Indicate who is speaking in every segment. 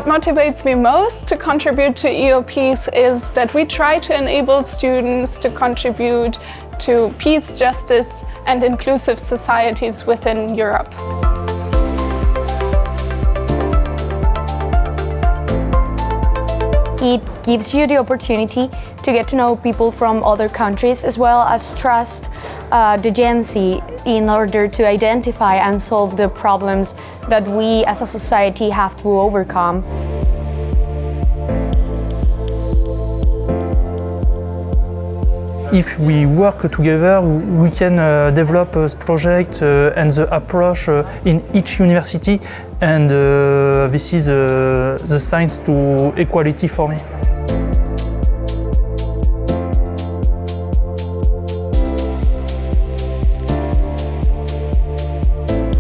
Speaker 1: What motivates me most to contribute to EUPeace is that we try to enable students to contribute to peace, justice and inclusive societies within Europe.
Speaker 2: It gives you the opportunity to get to know people from other countries, as well as trust the Gen Z in order to identify and solve the problems that we as a society have to overcome.
Speaker 3: If we work together, we can develop this project and the approach in each university, and this is the science to equality for me.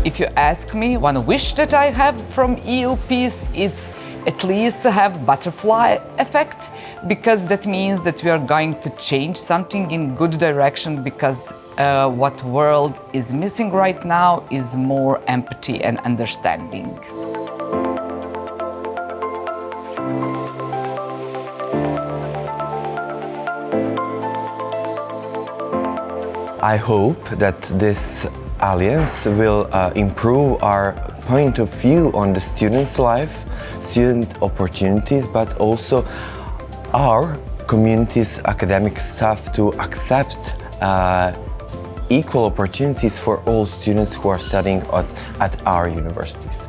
Speaker 4: If you ask me, one wish that I have from EUPeace, it's at least to have butterfly effect, because that means that we are going to change something in good direction, because what world is missing right now is more empathy and understanding.
Speaker 5: I hope that this alliance will improve our point of view on the students' life, student opportunities, but also our community's academic staff to accept equal opportunities for all students who are studying at our universities.